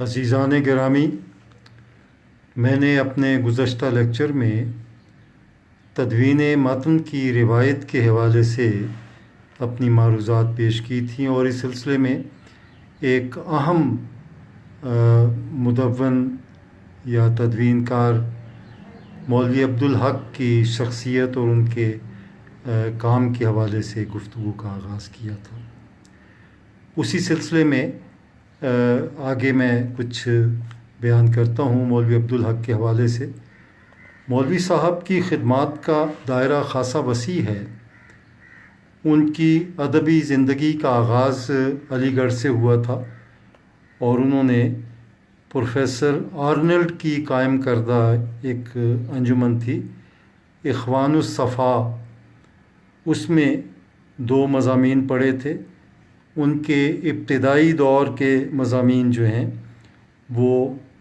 عزیزان گرامی، میں نے اپنے گزشتہ لیکچر میں تدوین متن کی روایت کے حوالے سے اپنی معروضات پیش کی تھیں، اور اس سلسلے میں ایک اہم مدون یا تدوین کار مولوی عبدالحق کی شخصیت اور ان کے کام کے حوالے سے گفتگو کا آغاز کیا تھا۔ اسی سلسلے میں آگے میں کچھ بیان کرتا ہوں مولوی عبدالحق کے حوالے سے۔ مولوی صاحب کی خدمات کا دائرہ خاصا وسیع ہے۔ ان کی ادبی زندگی کا آغاز علی گڑھ سے ہوا تھا، اور انہوں نے پروفیسر آرنلڈ کی قائم کردہ ایک انجمن تھی، اخوان الصفا، اس میں 2 مضامین پڑھے تھے۔ ان کے ابتدائی دور کے مضامین جو ہیں وہ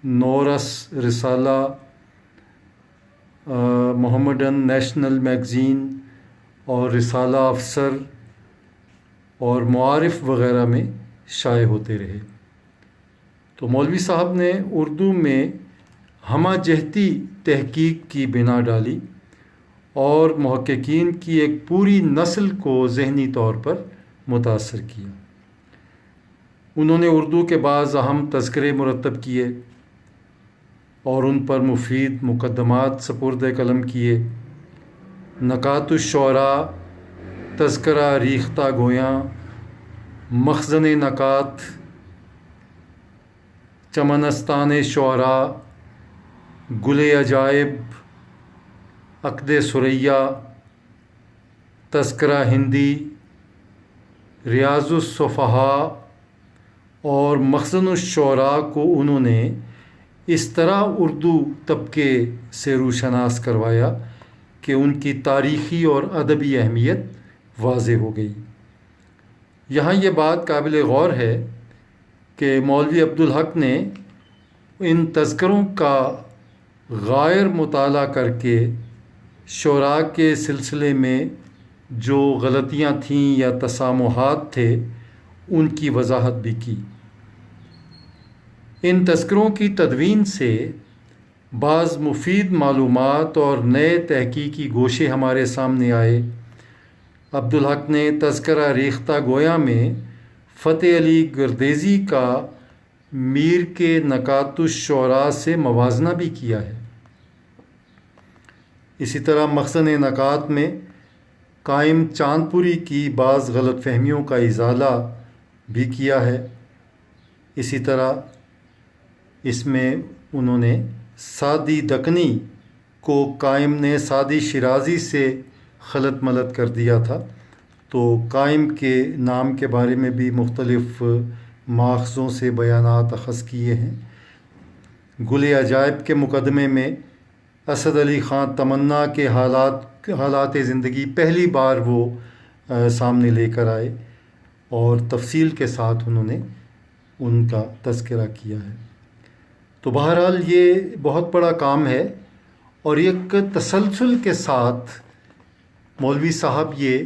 نورس، رسالہ، محمڈن نیشنل میگزین اور رسالہ افسر اور معارف وغیرہ میں شائع ہوتے رہے۔ تو مولوی صاحب نے اردو میں ہمہ جہتی تحقیق کی بنا ڈالی اور محققین کی ایک پوری نسل کو ذہنی طور پر متاثر کیا۔ انہوں نے اردو کے بعض اہم تذکرے مرتب کیے اور ان پر مفید مقدمات سپرد قلم کیے۔ نکات الشعراء، تذکرہ ریختہ گویاں، مخزن نکات، چمنستان شعراء، گل عجائب، عقد ثریا، تذکرہ ہندی، ریاض الصفحاء اور مخزن الشعراء کو انہوں نے اس طرح اردو طبقے سے روشناس کروایا کہ ان کی تاریخی اور ادبی اہمیت واضح ہو گئی۔ یہاں یہ بات قابل غور ہے کہ مولوی عبدالحق نے ان تذکروں کا غائر مطالعہ کر کے شعراء کے سلسلے میں جو غلطیاں تھیں یا تسامحات تھے ان کی وضاحت بھی کی۔ ان تذکروں کی تدوین سے بعض مفید معلومات اور نئے تحقیقی گوشے ہمارے سامنے آئے۔ عبدالحق نے تذکرہ ریختہ گویاں میں فتح علی گردیزی کا میر کے نکات الشعراء سے موازنہ بھی کیا ہے۔ اسی طرح مخزن نکات میں قائم چاندپوری کی بعض غلط فہمیوں کا ازالہ بھی کیا ہے۔ اسی طرح اس میں انہوں نے سعدی دکنی کو قائم نے سعدی شیرازی سے خلط ملط کر دیا تھا، تو قائم کے نام کے بارے میں بھی مختلف ماخذوں سے بیانات اخذ کیے ہیں۔ گل عجائب کے مقدمے میں اسد علی خان تمنا کے حالات زندگی پہلی بار وہ سامنے لے کر آئے اور تفصیل کے ساتھ انہوں نے ان کا تذکرہ کیا ہے۔ تو بہرحال یہ بہت بڑا کام ہے، اور ایک تسلسل کے ساتھ مولوی صاحب یہ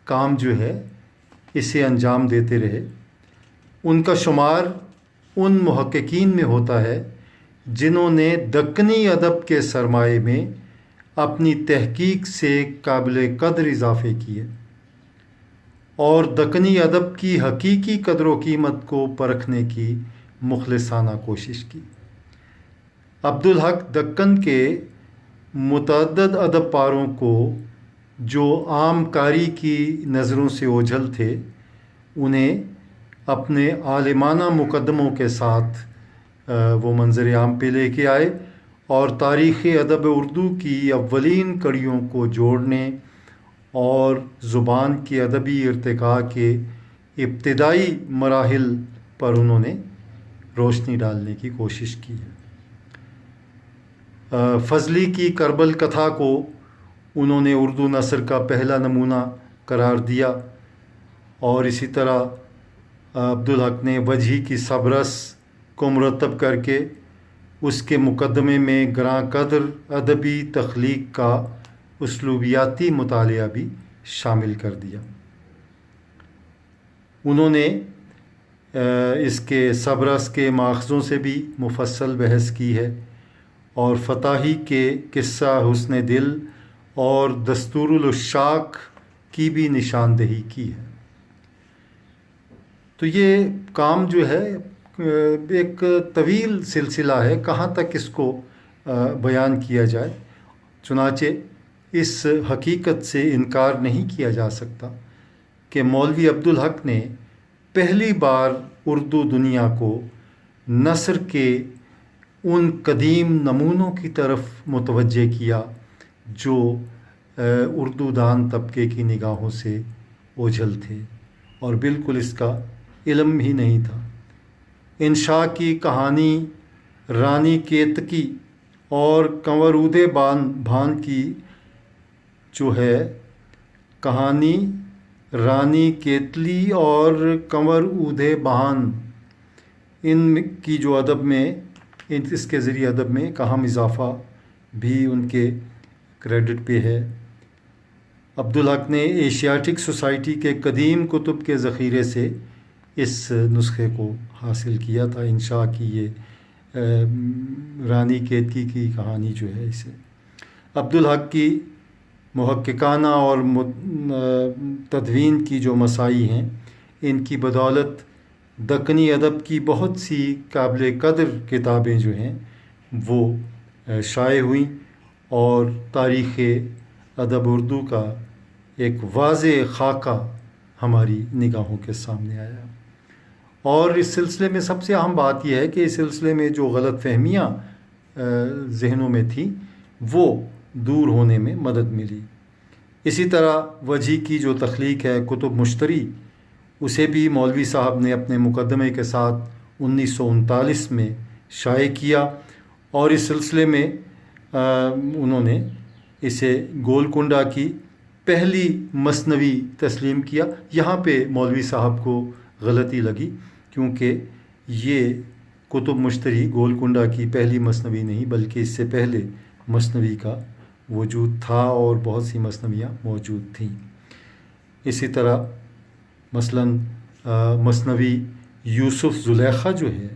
کام جو ہے اسے انجام دیتے رہے۔ ان کا شمار ان محققین میں ہوتا ہے جنہوں نے دکنی ادب کے سرمایے میں اپنی تحقیق سے قابل قدر اضافے کیے اور دکنی ادب کی حقیقی قدر و قیمت کو پرکھنے کی مخلصانہ کوشش کی۔ عبدالحق دکن کے متعدد ادب پاروں کو جو عام قاری کی نظروں سے اوجھل تھے، انہیں اپنے عالمانہ مقدموں کے ساتھ وہ منظر عام پہ لے کے آئے اور تاریخ ادب اردو کی اولین کڑیوں کو جوڑنے اور زبان کی ادبی ارتقاء کے ابتدائی مراحل پر انہوں نے روشنی ڈالنے کی کوشش کی ہے۔ فضلی کی کربل کتھا کو انہوں نے اردو نثر کا پہلا نمونہ قرار دیا، اور اسی طرح عبدالحق نے وجہی کی سبرس کو مرتب کر کے اس کے مقدمے میں گراں قدر ادبی تخلیق کا اسلوبیاتی مطالعہ بھی شامل کر دیا۔ انہوں نے اس کے سبرس کے ماخذوں سے بھی مفصل بحث کی ہے، اور فتحی کے قصہ حسن دل اور دستور العشاق کی بھی نشاندہی کی ہے۔ تو یہ کام جو ہے ایک طویل سلسلہ ہے، کہاں تک اس کو بیان کیا جائے۔ چنانچہ اس حقیقت سے انکار نہیں کیا جا سکتا کہ مولوی عبدالحق نے پہلی بار اردو دنیا کو نثر کے ان قدیم نمونوں کی طرف متوجہ کیا جو اردو دان طبقے کی نگاہوں سے اوجھل تھے اور بالکل اس کا علم ہی نہیں تھا۔ انشاء کی کہانی رانی کیتکی اور کنور اودے بھان کی جو ہے کہانی رانی کیتلی اور کنور اودے بہان، ان کی جو ادب میں اس کے ذریعے ادب میں ایک اہم اضافہ بھی ان کے کریڈٹ پہ ہے۔ عبدالحق نے ایشیاٹک سوسائٹی کے قدیم کتب کے ذخیرے سے اس نسخے کو حاصل کیا تھا۔ انشاء کی یہ رانی کیتکی کی کہانی جو ہے، اسے عبدالحق کی محققانہ اور تدوین کی جو مساعی ہیں، ان کی بدولت دکنی ادب کی بہت سی قابل قدر کتابیں جو ہیں وہ شائع ہوئیں اور تاریخ ادب اردو کا ایک واضح خاکہ ہماری نگاہوں کے سامنے آیا۔ اور اس سلسلے میں سب سے اہم بات یہ ہے کہ اس سلسلے میں جو غلط فہمیاں ذہنوں میں تھیں وہ دور ہونے میں مدد ملی۔ اسی طرح وجی کی جو تخلیق ہے کتب مشتری، اسے بھی مولوی صاحب نے اپنے مقدمے کے ساتھ 1939 میں شائع کیا، اور اس سلسلے میں انہوں نے اسے گولکنڈہ کی پہلی مثنوی تسلیم کیا۔ یہاں پہ مولوی صاحب کو غلطی لگی، کیونکہ یہ کتب مشتری گولکنڈہ کی پہلی مثنوی نہیں بلکہ اس سے پہلے مثنوی کا وجود تھا اور بہت سی مثنویاں موجود تھیں۔ اسی طرح مثلاً مثنوی یوسف زلیخا جو ہے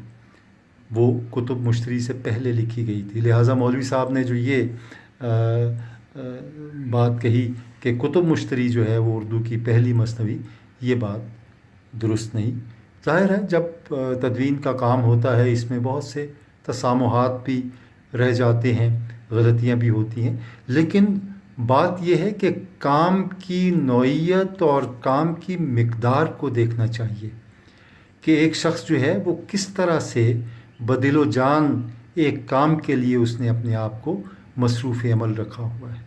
وہ کتب مشتری سے پہلے لکھی گئی تھی، لہٰذا مولوی صاحب نے جو یہ بات کہی کہ کتب مشتری جو ہے وہ اردو کی پہلی مثنوی، یہ بات درست نہیں۔ ظاہر ہے جب تدوین کا کام ہوتا ہے اس میں بہت سے تسامحات بھی رہ جاتے ہیں، غلطیاں بھی ہوتی ہیں، لیکن بات یہ ہے کہ کام کی نوعیت اور کام کی مقدار کو دیکھنا چاہیے کہ ایک شخص جو ہے وہ کس طرح سے بدل و جان ایک کام کے لیے اس نے اپنے آپ کو مصروف عمل رکھا ہوا ہے۔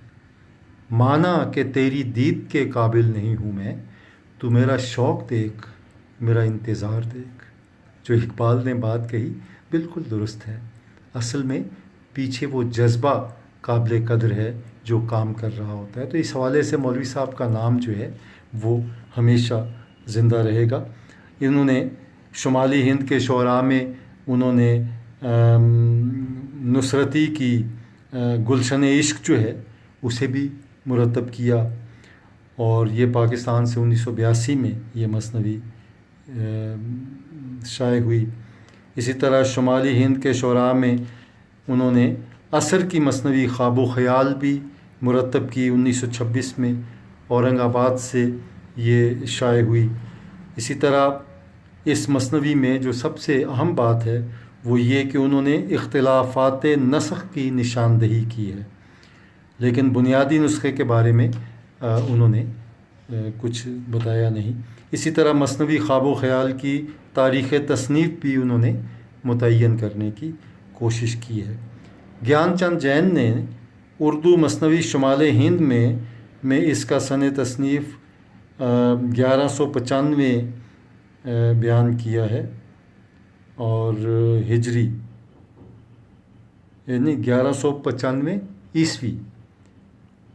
مانا کہ تیری دید کے قابل نہیں ہوں میں، تو میرا شوق دیکھ، میرا انتظار دیکھ۔ جو اقبال نے بات کہی بالکل درست ہے، اصل میں پیچھے وہ جذبہ قابل قدر ہے جو کام کر رہا ہوتا ہے۔ تو اس حوالے سے مولوی صاحب کا نام جو ہے وہ ہمیشہ زندہ رہے گا۔ انہوں نے شمالی ہند کے شعراء میں انہوں نے نصرتی کی گلشن عشق جو ہے اسے بھی مرتب کیا، اور یہ پاکستان سے 1982 میں یہ مثنوی شائع ہوئی۔ اسی طرح شمالی ہند کے شعراء میں انہوں نے عصر کی مثنوی خواب و خیال بھی مرتب کی، 1926 میں اورنگ آباد سے یہ شائع ہوئی۔ اسی طرح اس مثنوی میں جو سب سے اہم بات ہے وہ یہ کہ انہوں نے اختلافات نسخ کی نشاندہی کی ہے، لیکن بنیادی نسخے کے بارے میں انہوں نے کچھ بتایا نہیں۔ اسی طرح مثنوی خواب و خیال کی تاریخ تصنیف بھی انہوں نے متعین کرنے کی کوشش کی ہے۔ گیان چند جین نے اردو مثنوی شمال ہند میں اس کا سن تصنیف 1195 بیان کیا ہے، اور ہجری یعنی 1195 عیسوی،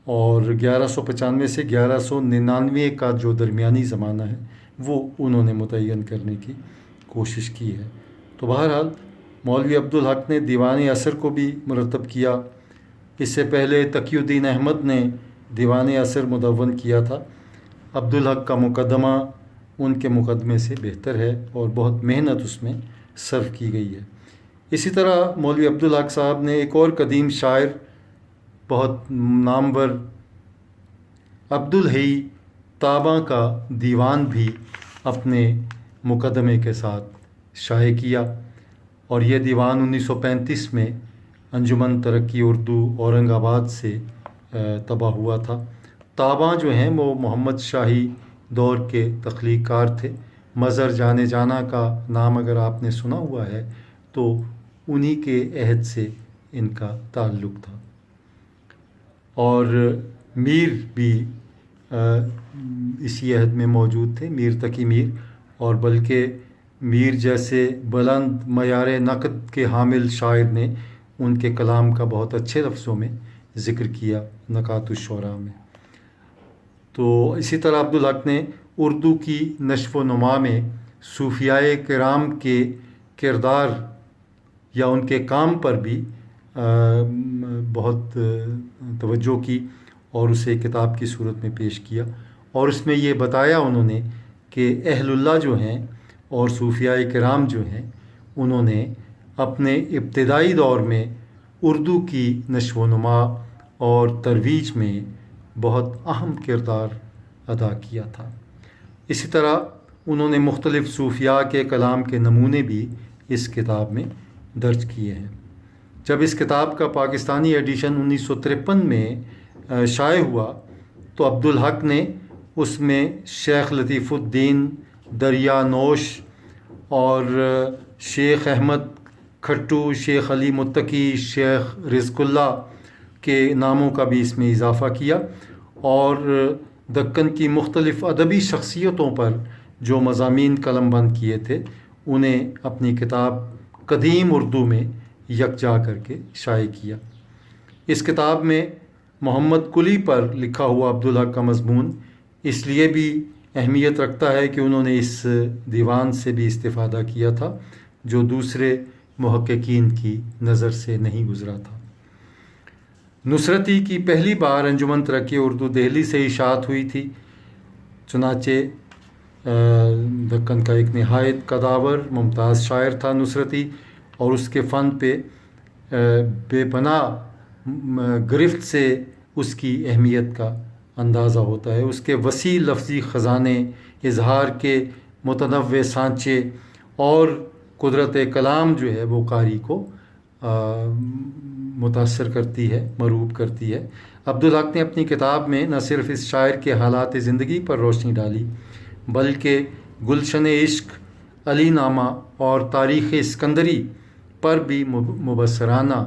اور 1195 سے 1199 کا جو درمیانی زمانہ ہے وہ انہوں نے متعین کرنے کی کوشش کی ہے۔ تو بہرحال مولوی عبدالحق نے دیوان عصر کو بھی مرتب کیا۔ اس سے پہلے تقی الدین احمد نے دیوان عصر مدون کیا تھا۔ عبدالحق کا مقدمہ ان کے مقدمے سے بہتر ہے اور بہت محنت اس میں صرف کی گئی ہے۔ اسی طرح مولوی عبدالحق صاحب نے ایک اور قدیم شاعر بہت نامور عبدالحی طابہ کا دیوان بھی اپنے مقدمے کے ساتھ شائع کیا، اور یہ دیوان 1935 میں انجمن ترقی اردو اورنگ آباد سے طبع ہوا تھا۔ طابہ جو ہیں وہ محمد شاہی دور کے تخلیق کار تھے۔ مظہر جانے جانا کا نام اگر آپ نے سنا ہوا ہے تو انہی کے عہد سے ان کا تعلق تھا، اور میر بھی اسی عہد میں موجود تھے، میر تقی میر، اور بلکہ میر جیسے بلند معیار نقد کے حامل شاعر نے ان کے کلام کا بہت اچھے لفظوں میں ذکر کیا نکات الشعراء میں۔ تو اسی طرح عبدالحق نے اردو کی نشو و نما میں صوفیاء کرام کے کردار یا ان کے کام پر بھی بہت توجہ کی اور اسے کتاب کی صورت میں پیش کیا، اور اس میں یہ بتایا انہوں نے کہ اہل اللہ جو ہیں اور صوفیاء کرام جو ہیں انہوں نے اپنے ابتدائی دور میں اردو کی نشو و نما اور ترویج میں بہت اہم کردار ادا کیا تھا۔ اسی طرح انہوں نے مختلف صوفیاء کے کلام کے نمونے بھی اس کتاب میں درج کیے ہیں۔ جب اس کتاب کا پاکستانی ایڈیشن 1953 میں شائع ہوا تو عبدالحق نے اس میں شیخ لطیف الدین دریا نوش اور شیخ احمد کھٹو، شیخ علی متقی، شیخ رزق اللہ کے ناموں کا بھی اس میں اضافہ کیا، اور دکن کی مختلف ادبی شخصیتوں پر جو مضامین قلم بند کیے تھے انہیں اپنی کتاب قدیم اردو میں یکجا کر کے شائع کیا۔ اس کتاب میں محمد کلی پر لکھا ہوا عبدالحق کا مضمون اس لیے بھی اہمیت رکھتا ہے کہ انہوں نے اس دیوان سے بھی استفادہ کیا تھا جو دوسرے محققین کی نظر سے نہیں گزرا تھا۔ نصرتی کی پہلی بار انجمن ترقی اردو دہلی سے اشاعت ہوئی تھی، چنانچہ دکن کا ایک نہایت قداور ممتاز شاعر تھا نصرتی، اور اس کے فن پہ بے پناہ گرفت سے اس کی اہمیت کا اندازہ ہوتا ہے۔ اس کے وسیع لفظی خزانے، اظہار کے متنوع سانچے اور قدرت کلام جو ہے وہ قاری کو متاثر کرتی ہے، مرعوب کرتی ہے۔ عبدالحق نے اپنی کتاب میں نہ صرف اس شاعر کے حالات زندگی پر روشنی ڈالی بلکہ گلشن عشق، علی نامہ اور تاریخ اسکندری پر بھی مبصرانہ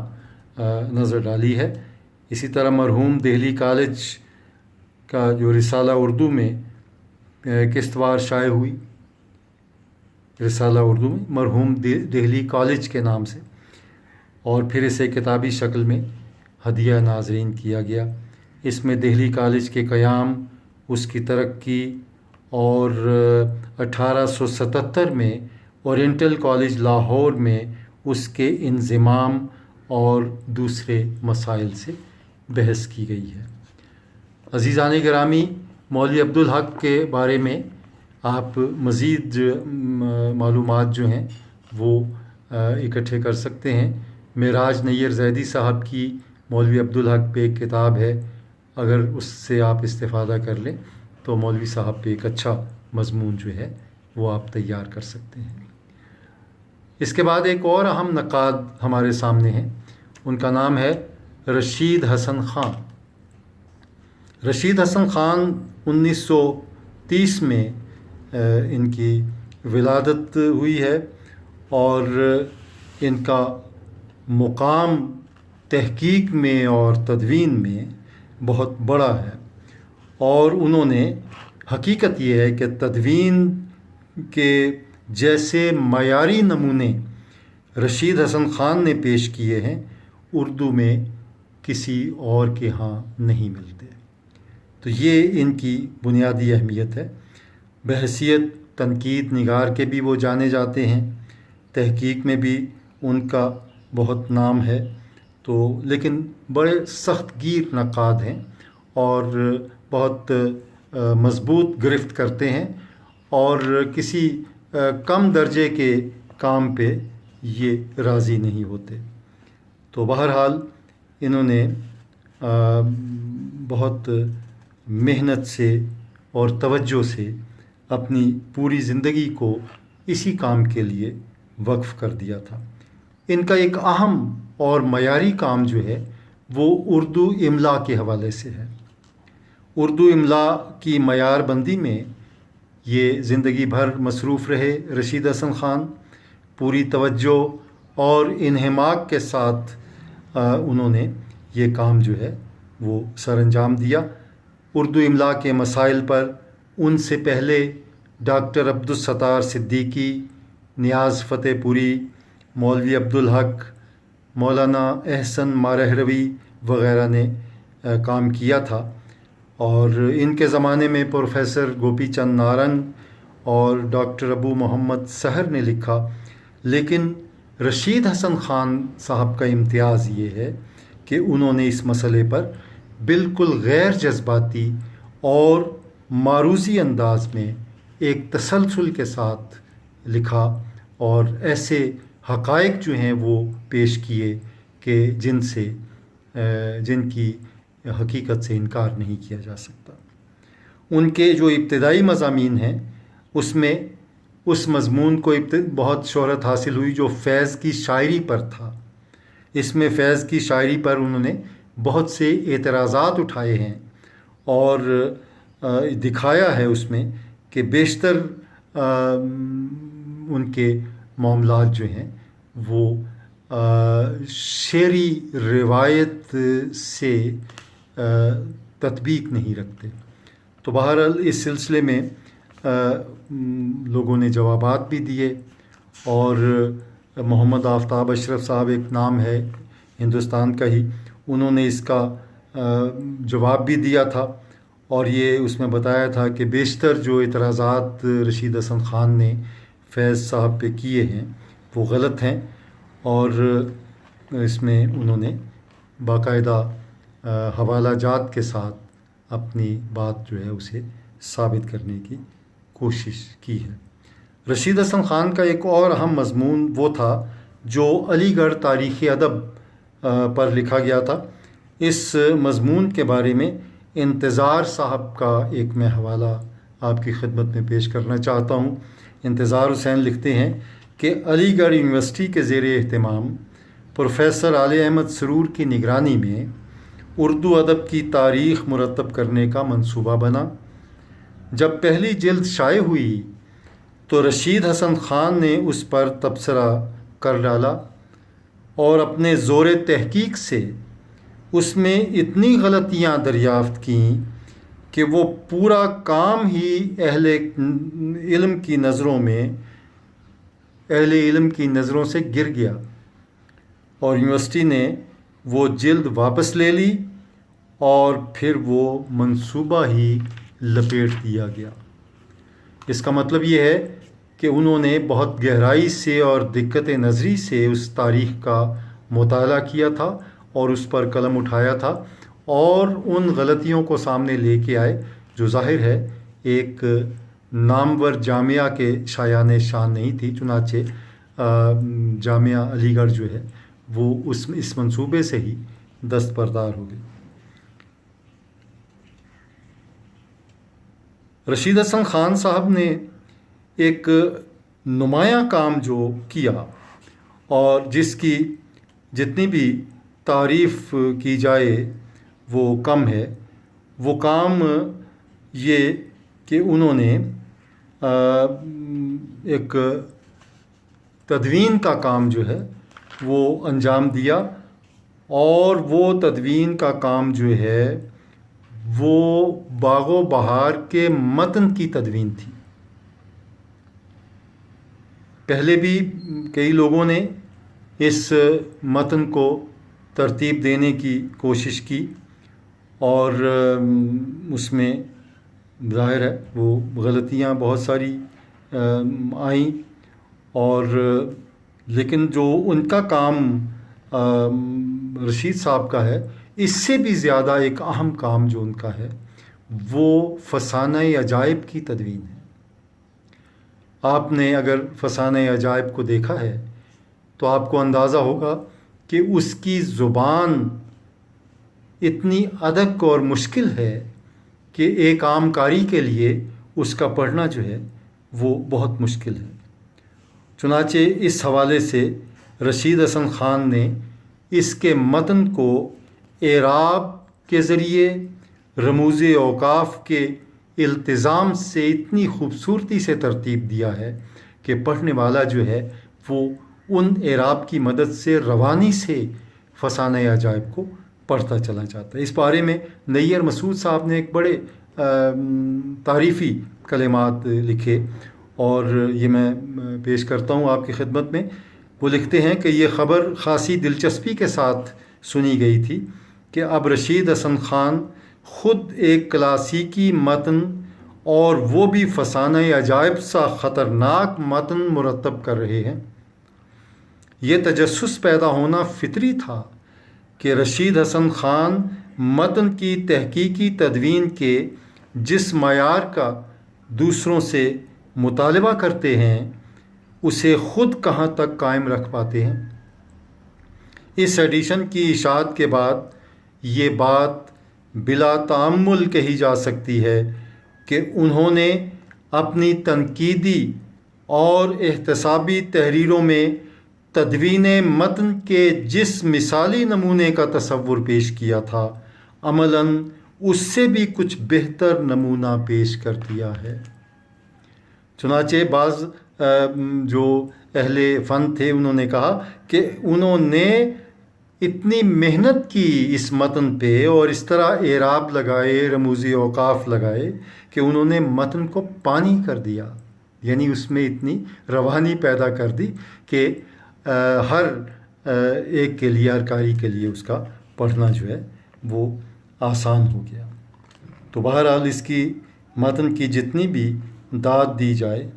نظر ڈالی ہے۔ اسی طرح مرحوم دہلی کالج کا جو رسالہ اردو میں قسطوار شائع ہوئی، رسالہ اردو میں مرحوم دہلی کالج کے نام سے، اور پھر اسے کتابی شکل میں ہدیہ ناظرین کیا گیا۔ اس میں دہلی کالج کے قیام، اس کی ترقی اور 1877 میں اورینٹل کالج لاہور میں اس کے انضمام اور دوسرے مسائل سے بحث کی گئی ہے۔ عزیزان گرامی، مولوی عبدالحق کے بارے میں آپ مزید معلومات جو ہیں وہ اکٹھے کر سکتے ہیں۔ معراج نیر زیدی صاحب کی مولوی عبدالحق پہ ایک کتاب ہے، اگر اس سے آپ استفادہ کر لیں تو مولوی صاحب پہ ایک اچھا مضمون جو ہے وہ آپ تیار کر سکتے ہیں۔ اس کے بعد ایک اور اہم نقاد ہمارے سامنے ہیں، ان کا نام ہے رشید حسن خان۔ رشید حسن خان 1930 میں ان کی ولادت ہوئی ہے، اور ان کا مقام تحقیق میں اور تدوین میں بہت بڑا ہے، اور انہوں نے حقیقت یہ ہے کہ تدوین کے جیسے معیاری نمونے رشید حسن خان نے پیش کیے ہیں اردو میں کسی اور کے ہاں نہیں ملتے۔ تو یہ ان کی بنیادی اہمیت ہے۔ بحیثیت تنقید نگار کے بھی وہ جانے جاتے ہیں، تحقیق میں بھی ان کا بہت نام ہے، تو لیکن بڑے سخت گیر نقاد ہیں اور بہت مضبوط گرفت کرتے ہیں، اور کسی کم درجے کے کام پہ یہ راضی نہیں ہوتے۔ تو بہرحال انہوں نے بہت محنت سے اور توجہ سے اپنی پوری زندگی کو اسی کام کے لیے وقف کر دیا تھا۔ ان کا ایک اہم اور معیاری کام جو ہے وہ اردو املا کے حوالے سے ہے۔ اردو املا کی معیار بندی میں یہ زندگی بھر مصروف رہے رشید حسن خان۔ پوری توجہ اور انہماک کے ساتھ انہوں نے یہ کام جو ہے وہ سر انجام دیا۔ اردو املا کے مسائل پر ان سے پہلے ڈاکٹر عبدالستار صدیقی، نیاز فتح پوری، مولوی عبدالحق، مولانا احسن مارہروی وغیرہ نے کام کیا تھا، اور ان کے زمانے میں پروفیسر گوپی چند نارنگ اور ڈاکٹر ابو محمد سحر نے لکھا۔ لیکن رشید حسن خان صاحب کا امتیاز یہ ہے کہ انہوں نے اس مسئلے پر بالکل غیر جذباتی اور معروضی انداز میں ایک تسلسل کے ساتھ لکھا، اور ایسے حقائق جو ہیں وہ پیش کیے کہ جن کی حقیقت سے انکار نہیں کیا جا سکتا۔ ان کے جو ابتدائی مضامین ہیں اس میں اس مضمون کو بہت شہرت حاصل ہوئی جو فیض کی شاعری پر تھا۔ اس میں فیض کی شاعری پر انہوں نے بہت سے اعتراضات اٹھائے ہیں اور دکھایا ہے اس میں کہ بیشتر ان کے معاملات جو ہیں وہ شعری روایت سے تطبیق نہیں رکھتے۔ تو بہرحال اس سلسلے میں لوگوں نے جوابات بھی دیے، اور محمد آفتاب اشرف صاحب ایک نام ہے ہندوستان کا ہی، انہوں نے اس کا جواب بھی دیا تھا، اور یہ اس میں بتایا تھا کہ بیشتر جو اعتراضات رشید حسن خان نے فیض صاحب پہ کیے ہیں وہ غلط ہیں، اور اس میں انہوں نے باقاعدہ حوالہ جات کے ساتھ اپنی بات جو ہے اسے ثابت کرنے کی کوشش کی ہے۔ رشید حسن خان کا ایک اور اہم مضمون وہ تھا جو علی گڑھ تاریخ ادب پر لکھا گیا تھا۔ اس مضمون کے بارے میں انتظار صاحب کا ایک میں حوالہ آپ کی خدمت میں پیش کرنا چاہتا ہوں۔ انتظار حسین لکھتے ہیں کہ علی گڑھ یونیورسٹی کے زیر اہتمام پروفیسر علی احمد سرور کی نگرانی میں اردو ادب کی تاریخ مرتب کرنے کا منصوبہ بنا۔ جب پہلی جلد شائع ہوئی تو رشید حسن خان نے اس پر تبصرہ کر ڈالا اور اپنے زور تحقیق سے اس میں اتنی غلطیاں دریافت کیں کہ وہ پورا کام ہی اہل علم کی نظروں سے گر گیا، اور یونیورسٹی نے وہ جلد واپس لے لی اور پھر وہ منصوبہ ہی لپیٹ دیا گیا۔ اس کا مطلب یہ ہے کہ انہوں نے بہت گہرائی سے اور دقت نظری سے اس تاریخ کا مطالعہ کیا تھا اور اس پر قلم اٹھایا تھا، اور ان غلطیوں کو سامنے لے کے آئے جو ظاہر ہے ایک نامور جامعہ کے شایان شان نہیں تھی۔ چنانچہ جامعہ علی گڑھ جو ہے وہ اس منصوبے سے ہی دستبردار ہو گئی۔ رشید حسن خان صاحب نے ایک نمایاں کام جو کیا اور جس کی جتنی بھی تعریف کی جائے وہ کم ہے، وہ کام یہ کہ انہوں نے ایک تدوین کا کام جو ہے وہ انجام دیا، اور وہ تدوین کا کام جو ہے وہ باغ و بہار کے متن کی تدوین تھی۔ پہلے بھی کئی لوگوں نے اس متن کو ترتیب دینے کی کوشش کی، اور اس میں ظاہر ہے وہ غلطیاں بہت ساری آئیں، اور لیکن جو ان کا کام رشید صاحب کا ہے، اس سے بھی زیادہ ایک اہم کام جو ان کا ہے وہ فسانہ عجائب کی تدوین ہے۔ آپ نے اگر فسانہ عجائب کو دیکھا ہے تو آپ کو اندازہ ہوگا کہ اس کی زبان اتنی ادق اور مشکل ہے کہ ایک عام قاری کے لیے اس کا پڑھنا جو ہے وہ بہت مشکل ہے۔ چنانچہ اس حوالے سے رشید حسن خان نے اس کے متن کو اعراب کے ذریعے رموز اوقاف کے التزام سے اتنی خوبصورتی سے ترتیب دیا ہے کہ پڑھنے والا جو ہے وہ ان اعراب کی مدد سے روانی سے فسانہ عجائب کو پڑھتا چلا جاتا ہے۔ اس بارے میں نیر مسعود صاحب نے ایک بڑے تعریفی کلمات لکھے اور یہ میں پیش کرتا ہوں آپ کی خدمت میں۔ وہ لکھتے ہیں کہ یہ خبر خاصی دلچسپی کے ساتھ سنی گئی تھی کہ اب رشید حسن خان خود ایک کلاسیکی متن اور وہ بھی فسانہ عجائب سا خطرناک متن مرتب کر رہے ہیں۔ یہ تجسس پیدا ہونا فطری تھا کہ رشید حسن خان متن کی تحقیقی تدوین کے جس معیار کا دوسروں سے مطالبہ کرتے ہیں اسے خود کہاں تک قائم رکھ پاتے ہیں۔ اس ایڈیشن کی اشاعت کے بعد یہ بات بلا تأمل کہی جا سکتی ہے کہ انہوں نے اپنی تنقیدی اور احتسابی تحریروں میں تدوین متن کے جس مثالی نمونے کا تصور پیش کیا تھا عملاً اس سے بھی کچھ بہتر نمونہ پیش کر دیا ہے۔ چنانچہ بعض جو اہل فن تھے انہوں نے کہا کہ انہوں نے اتنی محنت کی اس متن پہ اور اس طرح اعراب لگائے، رموزی اوقاف لگائے کہ انہوں نے متن کو پانی کر دیا، یعنی اس میں اتنی روانی پیدا کر دی کہ ہر ایک کے لیے، ہر قاری کے لیے اس کا پڑھنا جو ہے وہ آسان ہو گیا۔ تو بہرحال اس کی متن کی جتنی بھی داد دی جائے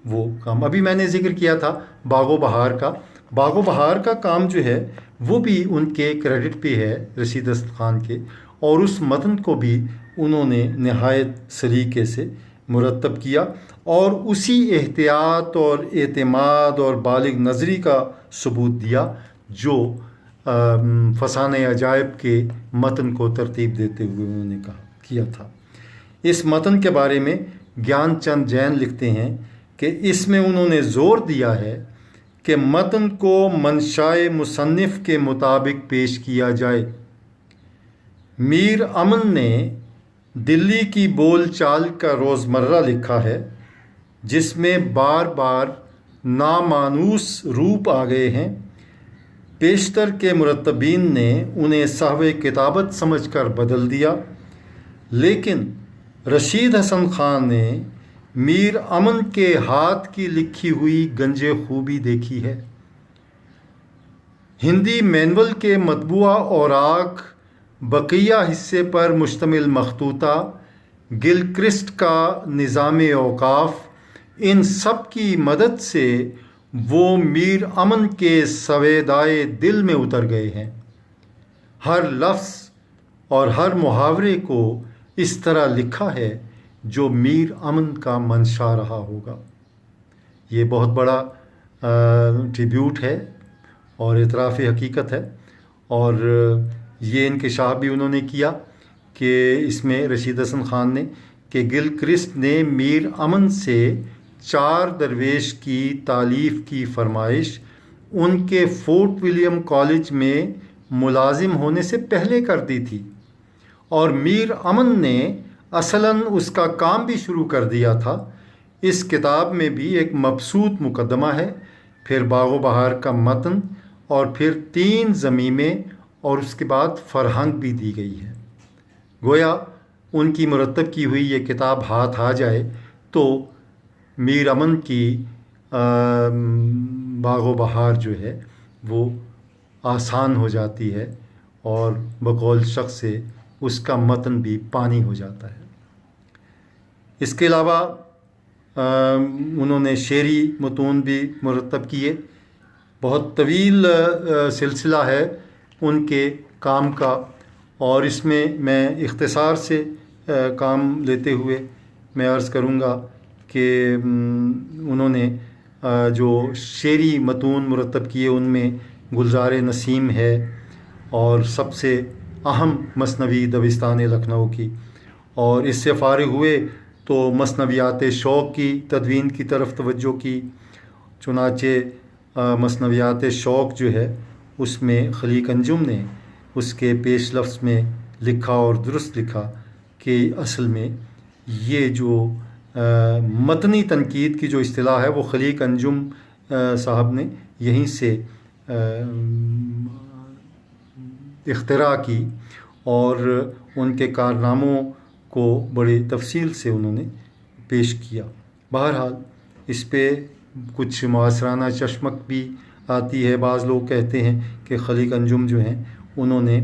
وہ کام، ابھی میں نے ذکر کیا تھا باغ و بہار کا، باغ و بہار کا کام جو ہے وہ بھی ان کے کریڈٹ پہ ہے رشید حسن خان کے، اور اس متن کو بھی انہوں نے نہایت سلیقے سے مرتب کیا اور اسی احتیاط اور اعتماد اور بالغ نظری کا ثبوت دیا جو فسانہ عجائب کے متن کو ترتیب دیتے ہوئے انہوں نے کیا تھا۔ اس متن کے بارے میں گیان چند جین لکھتے ہیں کہ اس میں انہوں نے زور دیا ہے کہ متن کو منشائے مصنف کے مطابق پیش کیا جائے۔ میر امن نے دلی کی بول چال کا روزمرہ لکھا ہے جس میں بار بار نامانوس روپ آ گئے ہیں۔ بیشتر کے مرتبین نے انہیں صحو کتابت سمجھ کر بدل دیا، لیکن رشید حسن خان نے میر امن کے ہاتھ کی لکھی ہوئی گنج خوبی دیکھی ہے۔ ہندی مینول کے مطبوعہ اوراق بقیہ حصے پر مشتمل مخطوطہ، گل کرسٹ کا نظام اوقاف، ان سب کی مدد سے وہ میر امن کے سویدائے دل میں اتر گئے ہیں۔ ہر لفظ اور ہر محاورے کو اس طرح لکھا ہے جو میر امن کا منشا رہا ہوگا۔ یہ بہت بڑا ٹریبیوٹ ہے اور اعتراف حقیقت ہے، اور یہ انکشاف بھی انہوں نے کیا کہ اس میں رشید حسن خان نے کہ گل کرسٹ نے میر امن سے 4 درویش کی تالیف کی فرمائش ان کے فورٹ ولیم کالج میں ملازم ہونے سے پہلے کر دی تھی، اور میر امن نے اصلاً اس کا کام بھی شروع کر دیا تھا۔ اس کتاب میں بھی ایک مبسوط مقدمہ ہے، پھر باغ و بہار کا متن، اور پھر 3 ضمیمیں، اور اس کے بعد فرہنگ بھی دی گئی ہے۔ گویا ان کی مرتب کی ہوئی یہ کتاب ہاتھ آ جائے تو میر امن کی باغ و بہار جو ہے وہ آسان ہو جاتی ہے، اور بقول شخص سے اس کا متن بھی پانی ہو جاتا ہے۔ اس کے علاوہ انہوں نے شعری متون بھی مرتب کیے۔ بہت طویل سلسلہ ہے ان کے کام کا، اور اس میں اختصار سے کام لیتے ہوئے میں عرض کروں گا کہ انہوں نے جو شعری متون مرتب کیے ان میں گلزار نسیم ہے اور سب سے اہم مثنوی دبستان لکھنؤ کی، اور اس سے فارغ ہوئے تو مثنویات شوق کی تدوین کی طرف توجہ کی۔ چنانچہ مثنویات شوق جو ہے اس میں خلیق انجم نے اس کے پیش لفظ میں لکھا اور درست لکھا کہ اصل میں یہ جو متنی تنقید کی جو اصطلاح ہے وہ خلیق انجم صاحب نے یہیں سے اختراع کی، اور ان کے کارناموں کو بڑی تفصیل سے انہوں نے پیش کیا۔ بہرحال اس پہ کچھ معاصرانہ چشمک بھی آتی ہے۔ بعض لوگ کہتے ہیں کہ خلیق انجم جو ہیں انہوں نے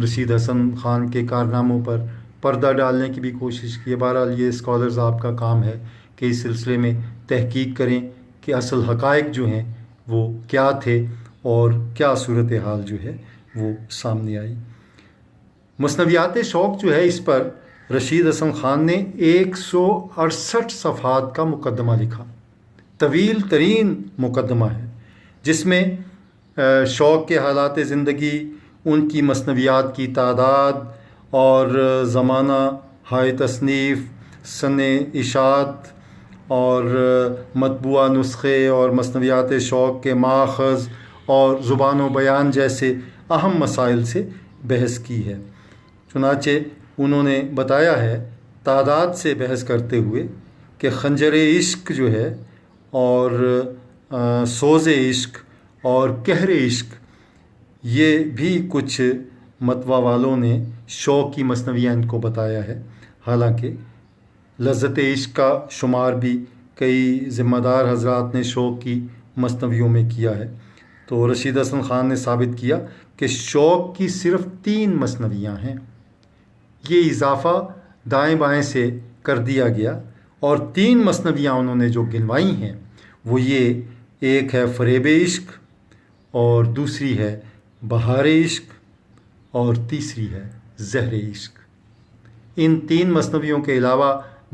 رشید حسن خان کے کارناموں پر پردہ ڈالنے کی بھی کوشش کی ہے۔ بہرحال یہ اسکالرز آپ کا کام ہے کہ اس سلسلے میں تحقیق کریں کہ اصل حقائق جو ہیں وہ کیا تھے اور کیا صورتحال جو ہے وہ سامنے آئی۔ مثنویات شوق جو ہے اس پر رشید حسن خان نے 168 صفحات کا مقدمہ لکھا، طویل ترین مقدمہ ہے، جس میں شوق کے حالات زندگی، ان کی مثنویات کی تعداد اور زمانہ ہائے تصنیف، سن اشاعت اور مطبوعہ نسخے اور مثنویات شوق کے ماخذ اور زبان و بیان جیسے اہم مسائل سے بحث کی ہے۔ چنانچہ انہوں نے بتایا ہے تعداد سے بحث کرتے ہوئے کہ خنجر عشق جو ہے اور سوز عشق اور کہر عشق یہ بھی کچھ مطبع والوں نے شوق کی مثنویاں ان کو بتایا ہے، حالانکہ لذت عشق کا شمار بھی کئی ذمہ دار حضرات نے شوق کی مثنویوں میں کیا ہے۔ تو رشید حسن خان نے ثابت کیا کہ شوق کی صرف 3 مثنویاں ہیں۔ یہ اضافہ دائیں بائیں سے کر دیا گیا، اور 3 مثنویاں انہوں نے جو گنوائی ہیں وہ یہ، ایک ہے فریب عشق، اور دوسری ہے بہار عشق، اور تیسری ہے زہر عشق۔ ان 3 مثنویوں کے علاوہ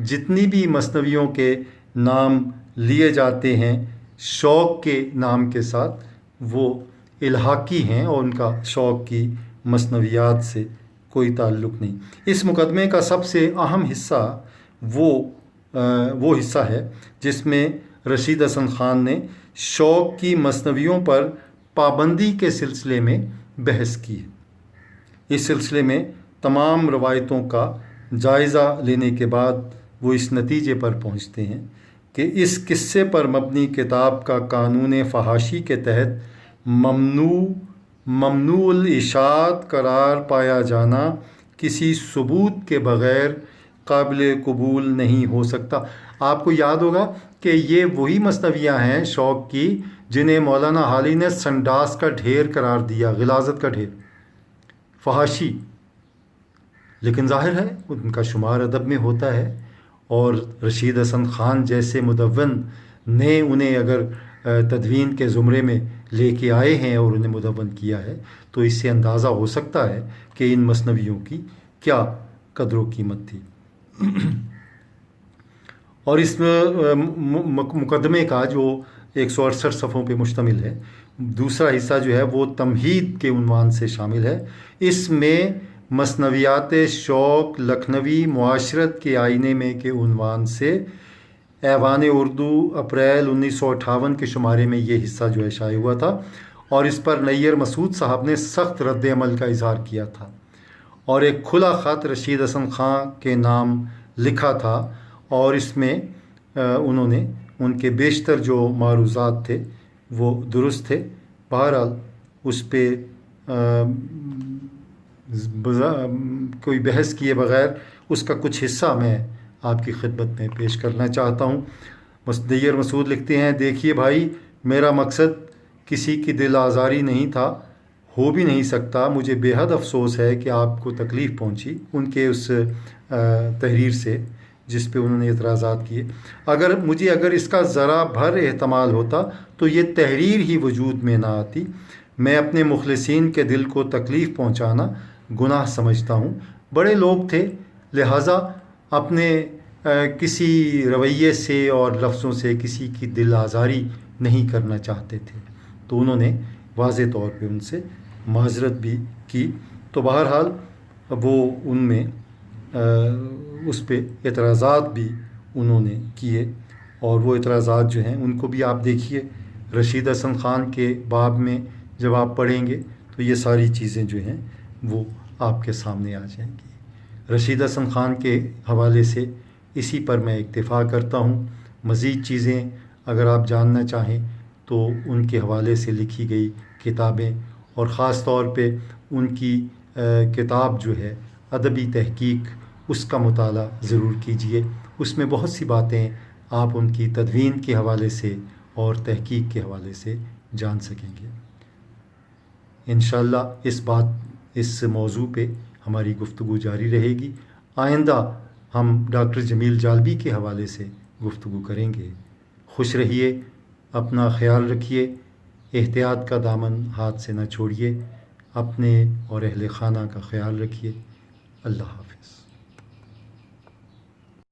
جتنی بھی مثنویوں کے نام لیے جاتے ہیں شوق کے نام کے ساتھ وہ الحاقی ہیں، اور ان کا شوق کی مثنویات سے کوئی تعلق نہیں۔ اس مقدمے کا سب سے اہم حصہ وہ حصہ ہے جس میں رشید حسن خان نے شوق کی مثنویوں پر پابندی کے سلسلے میں بحث کی ہے۔ اس سلسلے میں تمام روایتوں کا جائزہ لینے کے بعد وہ اس نتیجے پر پہنچتے ہیں کہ اس قصے پر مبنی کتاب کا قانون فحاشی کے تحت ممنوع الاشاعت قرار پایا جانا کسی ثبوت کے بغیر قابل قبول نہیں ہو سکتا۔ آپ کو یاد ہوگا کہ یہ وہی مثنویاں ہیں شوق کی جنہیں مولانا حالی نے سنڈاس کا ڈھیر قرار دیا، غلاظت کا ڈھیر، فحاشی، لیکن ظاہر ہے ان کا شمار ادب میں ہوتا ہے، اور رشید حسن خان جیسے مدون نے انہیں اگر تدوین کے زمرے میں لے کے آئے ہیں اور انہیں مدون کیا ہے تو اس سے اندازہ ہو سکتا ہے کہ ان مثنویوں کی کیا قدر و قیمت تھی۔ اور اس مقدمے کا جو 168 صفحوں پہ مشتمل ہے دوسرا حصہ جو ہے وہ تمہید کے عنوان سے شامل ہے۔ اس میں مثنویات شوق لکھنوی معاشرت کے آئینے میں کے عنوان سے ایوان اردو اپریل 1958 کے شمارے میں یہ حصہ جو ہے شائع ہوا تھا، اور اس پر نیر مسعود صاحب نے سخت رد عمل کا اظہار کیا تھا، اور ایک کھلا خط رشید حسن خان کے نام لکھا تھا، اور اس میں انہوں نے ان کے بیشتر جو معروضات تھے وہ درست تھے۔ بہرحال اس پہ کوئی بحث کیے بغیر اس کا کچھ حصہ میں آپ کی خدمت میں پیش کرنا چاہتا ہوں۔ نیر مسعود لکھتے ہیں، دیکھیے بھائی، میرا مقصد کسی کی دل آزاری نہیں تھا، ہو بھی نہیں سکتا۔ مجھے بے حد افسوس ہے کہ آپ کو تکلیف پہنچی ان کے اس تحریر سے جس پہ انہوں نے اعتراضات کیے۔ اگر اس کا ذرا بھر احتمال ہوتا تو یہ تحریر ہی وجود میں نہ آتی۔ میں اپنے مخلصین کے دل کو تکلیف پہنچانا گناہ سمجھتا ہوں۔ بڑے لوگ تھے، لہٰذا اپنے کسی رویے سے اور لفظوں سے کسی کی دل آزاری نہیں کرنا چاہتے تھے، تو انہوں نے واضح طور پہ ان سے معذرت بھی کی۔ تو بہرحال وہ ان میں اس پہ اعتراضات بھی انہوں نے کیے، اور وہ اعتراضات جو ہیں ان کو بھی آپ دیکھیے رشید حسن خان کے باب میں جب آپ پڑھیں گے تو یہ ساری چیزیں جو ہیں وہ آپ کے سامنے آ جائیں گی۔ رشید حسن خان کے حوالے سے اسی پر میں اکتفا کرتا ہوں۔ مزید چیزیں اگر آپ جاننا چاہیں تو ان کے حوالے سے لکھی گئی کتابیں، اور خاص طور پہ ان کی کتاب جو ہے ادبی تحقیق، اس کا مطالعہ ضرور کیجیے۔ اس میں بہت سی باتیں آپ ان کی تدوین کے حوالے سے اور تحقیق کے حوالے سے جان سکیں گے۔ انشاءاللہ اس موضوع پہ ہماری گفتگو جاری رہے گی۔ آئندہ ہم ڈاکٹر جمیل جالبی کے حوالے سے گفتگو کریں گے۔ خوش رہیے، اپنا خیال رکھیے، احتیاط کا دامن ہاتھ سے نہ چھوڑیے، اپنے اور اہل خانہ کا خیال رکھیے۔ اللہ حافظ۔